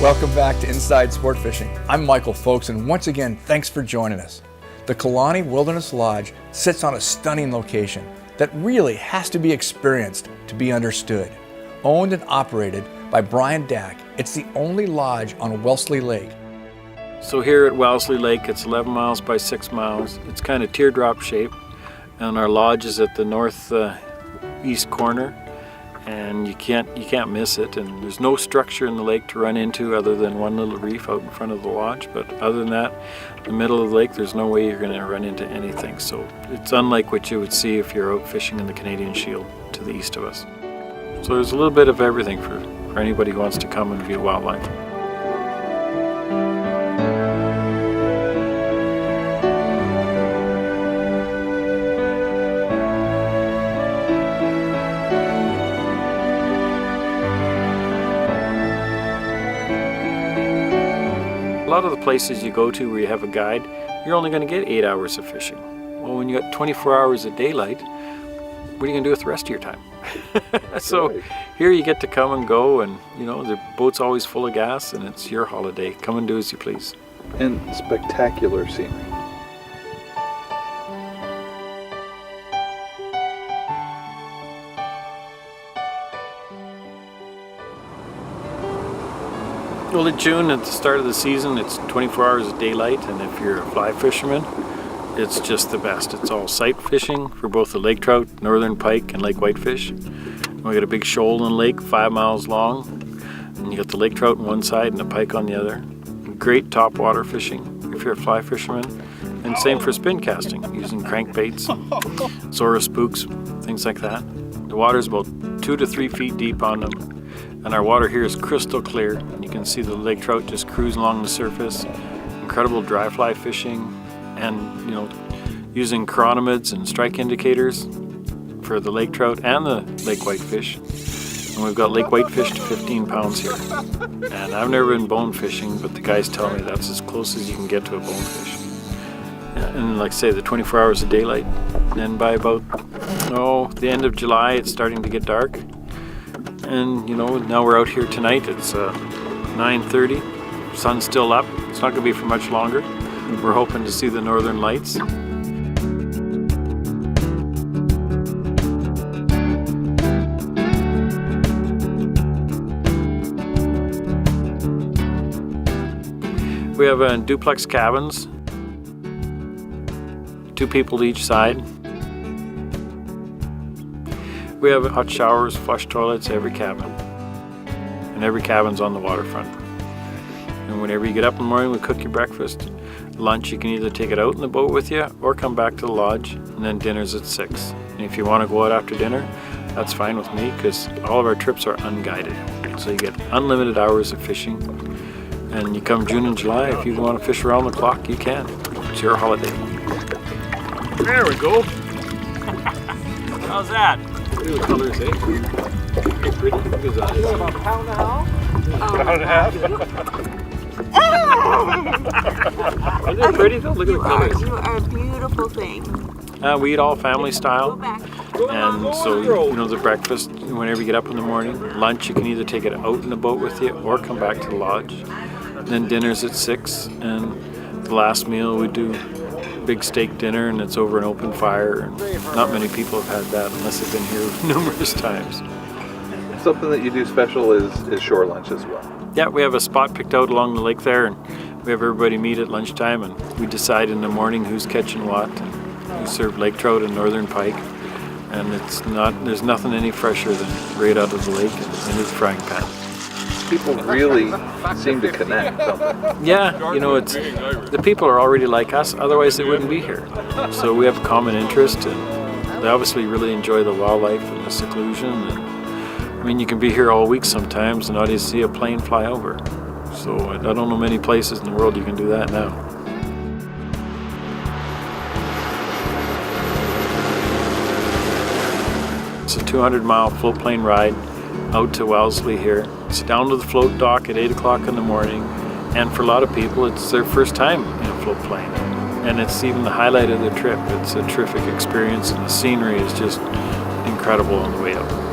Welcome back to Inside Sport Fishing. I'm Michael Folks, and once again, thanks for joining us. The Kalani Wilderness Lodge sits on a stunning location that really has to be experienced to be understood. Owned and operated by Brian Dack, it's the only lodge on Wellesley Lake. So here at Wellesley Lake, it's 11 miles by 6 miles. It's kind of teardrop shape, and our lodge is at the northeast corner. And you can't miss it, and there's no structure in the lake to run into other than one little reef out in front of the lodge. But other than that, the middle of the lake, there's no way you're going to run into anything. So it's unlike what you would see if you're out fishing in the Canadian Shield to the east of us. So there's a little bit of everything for anybody who wants to come and view wildlife. A lot of the places you go to where you have a guide, you're only going to get 8 hours of fishing. Well, when you got 24 hours of daylight, what are you going to do with the rest of your time? So here you get to come and go, and you know, the boat's always full of gas, and it's your holiday. Come and do as you please. And spectacular scenery. Well, in June, at the start of the season, it's 24 hours of daylight, and if you're a fly fisherman, it's just the best. It's all sight fishing for both the lake trout, northern pike, and lake whitefish. We got a big shoal in the lake, 5 miles long, and you got the lake trout on one side and the pike on the other. Great topwater fishing if you're a fly fisherman, and same for spin casting, using crankbaits, Zora spooks, things like that. The water's about 2 to 3 feet deep on them. And our water here is crystal clear, and you can see the lake trout just cruise along the surface. Incredible dry fly fishing, and you know, using chironomids and strike indicators for the lake trout and the lake whitefish. And we've got lake whitefish to 15 pounds here. And I've never been bone fishing, but the guys tell me that's as close as you can get to a bonefish. And like I say, the 24 hours of daylight. Then by about the end of July, it's starting to get dark. And you know, now we're out here tonight. It's 9:30. Sun's still up. It's not going to be for much longer. We're hoping to see the northern lights. We have duplex cabins, 2 people to each side. We have hot showers, flush toilets, every cabin. And every cabin's on the waterfront. And whenever you get up in the morning, we cook your breakfast. Lunch, you can either take it out in the boat with you or come back to the lodge, and then dinner's at 6. And if you want to go out after dinner, that's fine with me, because all of our trips are unguided. So you get unlimited hours of fishing. And you come June and July, if you want to fish around the clock, you can. It's your holiday. There we go. How's that? Look at the colors, eh? Pretty pretty. Look at that. What, about a pound and a half? Pound and a half? Isn't it pretty though? Look at the colors. You are a beautiful thing. We eat all family Go style. back. And so, you know, the breakfast, whenever you get up in the morning. Lunch, you can either take it out in the boat with you or come back to the lodge. And then dinner's at 6. And the last meal, we do big steak dinner, and it's over an open fire. And not many people have had that unless they've been here numerous times. Something that you do special is shore lunch as well. Yeah, we have a spot picked out along the lake there, and we have everybody meet at lunchtime, and we decide in the morning who's catching what. And we serve lake trout and northern pike, and there's nothing any fresher than right out of the lake and into the frying pan. People really seem to connect, don't they? Yeah, you know, it's the people are already like us, otherwise they wouldn't be here. So we have a common interest, and they obviously really enjoy the wildlife and the seclusion. And I mean, you can be here all week sometimes and not even see a plane fly over. So I don't know many places in the world you can do that now. It's a 200-mile floatplane ride out to Wellesley here. It's down to the float dock at 8 o'clock in the morning, and for a lot of people it's their first time in a floatplane, and it's even the highlight of their trip. It's a terrific experience, and the scenery is just incredible on the way up.